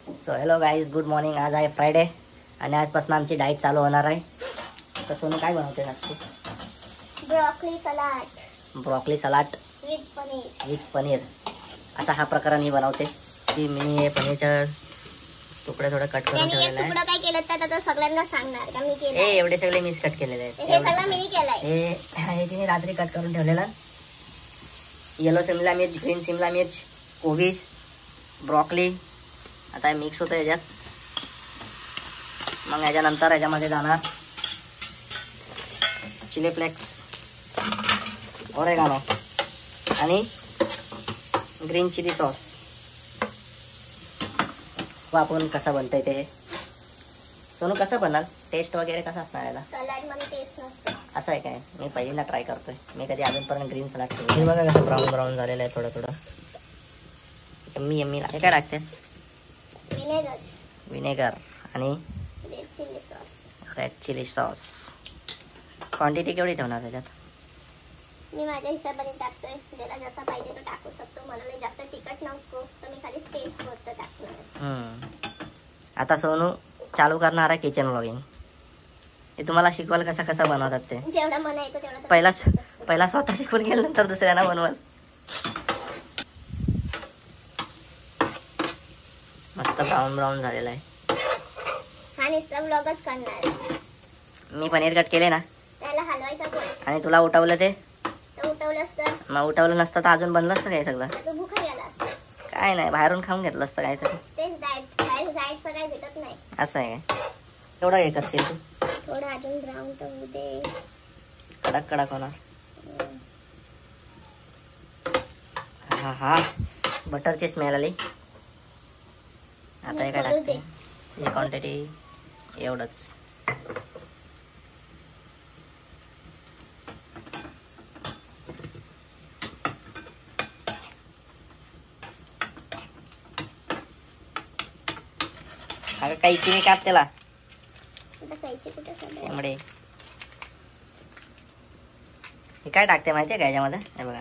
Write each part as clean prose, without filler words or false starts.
So hello guys, good morning. आज आहे Friday आणि आजपासून आमची डाएट चालू होणार आहे. तर सोनू काय बनवते आज तू? Broccoli salad. Broccoli salad with paneer असा हा प्रकार मी बनवते. ती मी हे पनीरच्या तुकडे थोडे कट करून ठेवलेले आहे. काय केलं तर आता सगळ्यांना सांगणार का मी केलं? एवढे सगळे मीच कट केलेले आहेत. हे सगळं मी केलंय. हे तिने रात्री कट करून ठेवलेला. येलो शिमला मिर्च, ग्रीन शिमला मिर्च, कोबीज, ब्रोकली आता मिक्स होतं याच्यात. मग याच्यानंतर याच्यामध्ये जाणार चिली फ्लेक्स, ओरेगानो आणि ग्रीन चिली सॉस. आपण कसं बनतंय ते सोनू कसं बनाल? टेस्ट वगैरे कसं असणार याला? सलाड मध्ये टेस्ट नसते. असं आहे काय? मी पहिल्यांदा ट्राय करतोय. मी कधी अजूनपर्यंत ग्रीन सलाड केलं. हे बघा कसं ब्राऊन ब्राऊन झालेलं आहे थोडं थोडं. Yummy yummy. हे काय टाकतेस? विनेगर आणि रेड चिली सॉस. क्वांटिटी केवढी ठेवणार त्याच्यात? मी माझ्या हिशोबाने टाकतोय. ज्याला जसा पाहिजे तो टाकू शकतो. मला लई जास्त तिखट नको तर मी खाली टेस्ट पुरतं टाकणार. आता सोनू चालू करणार आहे किचन व्लॉगिंग. ते तुम्हाला शिकवाल कसं कसं बनवतात ते. जेवढं मला येतं तेवढं पहिला स्वतः शिकून गेल्यानंतर दुसऱ्यांना बनवाल. मस्त ब्राऊन ब्राऊन झालेला आहे. हा नुसता व्लॉगच करणार. मी पनीर कट केले ना, त्याला हलवायचं कोण? आणि तुला उठवलं ते. उठवलं असतं. मग उठवलं नसतं तर अजून बनलं असतं काय सगळं? तू भुका गेला. काय नाही, बाहेरून खाऊन घेतलं असतं काहीतरी. तेच डाएटचं काही भेटत नाही. असं आहे काय? एवढं हे करशील तू? थोडं अजून ब्राऊन तर होऊ दे. कडक कडक होणार. हा हा, बटरची स्मेल आली. आता हे काय टाकते? ही क्वांटिटी एवढंच. अगं काही चिनी काप त्याला. शेंबडे. हे काय टाकते माहितीये का याच्यामध्ये? हे बघा,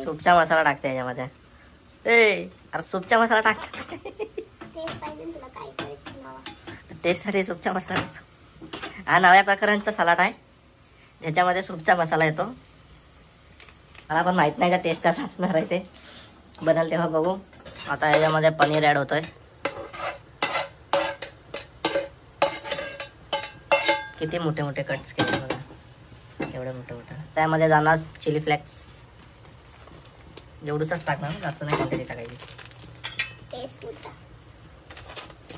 सूपचा मसाला टाकते याच्यामध्ये. अरे सूपचा मसाला टाकते. टेस्ट साठी सूपचा मसाला टाकतो. हा नव्या प्रकारांचा सलाड आहे ज्याच्यामध्ये सूपचा मसाला येतो. मला पण माहित नाही का टेस्ट कसा असणार आहे. ते बनल तेव्हा बघू. आता याच्यामध्ये पनीर ऍड होतोय. किती मोठे मोठे कट्स केले बघा, एवढे मोठे मोठे. त्यामध्ये जाणार चिली फ्लेक्स. एवढंच टाकणार, जास्त नाही क्वांटिटी टाकायची.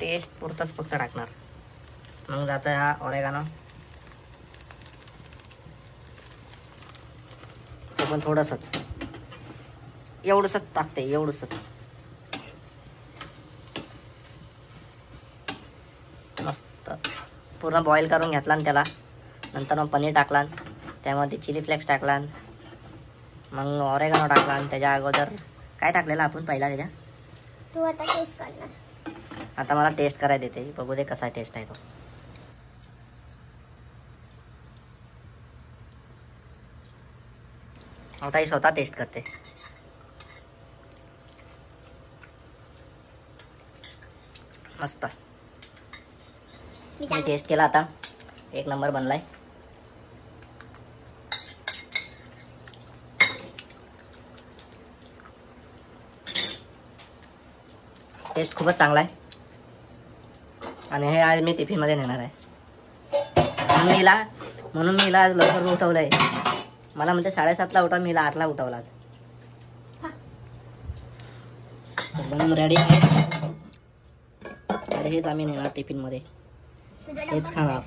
टेस्ट पुरताच फक्त टाकणार. मग जातं हा ओरेगानो. ते पण थोडंसंच, एवढंच टाकते, एवढंच. मस्त पूर्ण बॉईल करून घेतला आणि त्याला नंतर मग पनीर टाकला, त्यामध्ये चिली फ्लेक्स टाकला, मग ओरेगानो टाकला. आणि त्याच्या अगोदर काय टाकलेलं आपण पहिला त्याच्या? तू आता टेस्ट करणार. आता मला टेस्ट करायला देते, बघू दे कसा टेस्ट आहे तो. आता ही स्वतः टेस्ट करते. मस्त. मी टेस्ट केला, आता एक नंबर बनलाय. टेस्ट खूपच चांगला आहे. आणि हे आज मी टिफिन मध्ये नेणार आहे. म्हणून मी आज लवकर उठवलंय. मला म्हणते 7:30ला उठव, मी 8ला उठवला आज. बनवून रेडी आहे. हेच आम्ही नेणार टिफिन मध्ये, हेच खाणार.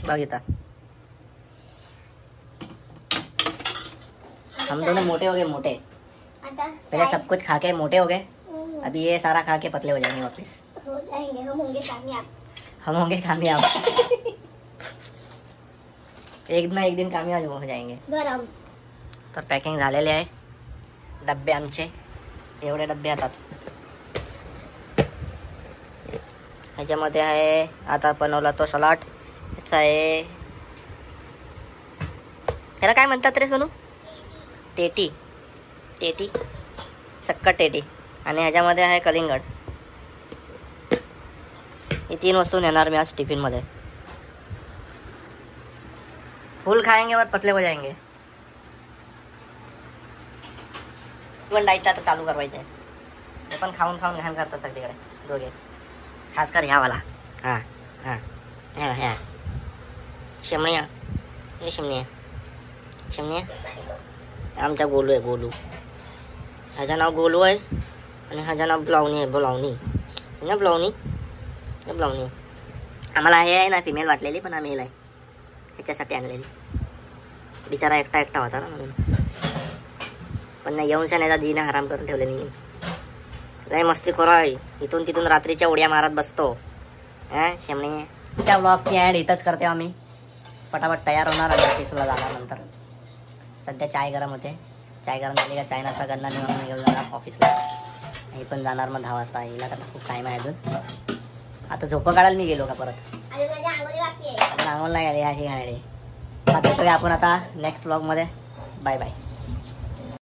बघिता, हम दोनों मोटे हो गए, मोटे. पहले सब कुछ खा के मोटे हो गए, अभी ये सारा खा के पतले हो जाएंगे वापस. हो जाएंगे, हम होंगे कामयाब. हम होंगे कामयाब. एक ना एक दिन कामयाब हो जाएंगे. गरम. तर पॅकिंग झालेले आहे डब्बे आमचे. एवढे डब्बे येतात. ह्याच्यामध्ये आहे आता बनवला तो सलाड. ह्याचा आहे, ह्याला काय म्हणतात रे सोनू? टेटी. टेटी, सक्कट टेटी. आणि ह्याच्यामध्ये आहे कलिंगड. ये 3 वस्तू नेणार मी आज टिफिनमध्ये. फुल खाएंगे और पतले हो जाएंगे. पण डाईटचं आता चालू करवायचं आहे. हे पण खाऊन खाऊन घाण करतात सगळीकडे दोघे, खासकर ह्यावाला. हां हां, ह्या ह्या शिमण्या, हे शिमण्या शिमण्या आमचा गोलू आहे, गोलू. ह्याचं नाव गोलू आहे आणि ह्याचं नाव ब्लाउनी आहे, ब्लाउनी ना, ब्लाउनी, ब्लाउनी. आम्हाला हे आहे ना फिमेल वाटलेली, पण आम्ही मेल आहे, ह्याच्यासाठी आणलेली. बिचारा एकटा एकटा होता ना म्हणून. पण नाही, येऊन शाण्याचा जीने आराम करून ठेवले नाही. लय मस्ती खोराय, इथून तिथून रात्रीच्या उड्या मारत बसतो. शेमणे ब्लॉगची ॲड इथंच करते आम्ही. पटापट तयार होणार आणि ऑफिसला जाण्यानंतर. सध्या चाय गरम होते. चाय गरम झाली का चाय नाश्ता करणार नाही, म्हणून घेऊन जाणार ऑफिसला. हे पण जाणार मग 10 वाजता. हिला तर खूप टाईम आहे अजून. आता झोपं काढायला मी गेलो का परत? अजून आंघोळ नाही आली ह्याची घाणेरडी. भेटूया आपण आता नेक्स्ट ब्लॉगमध्ये. Bye bye.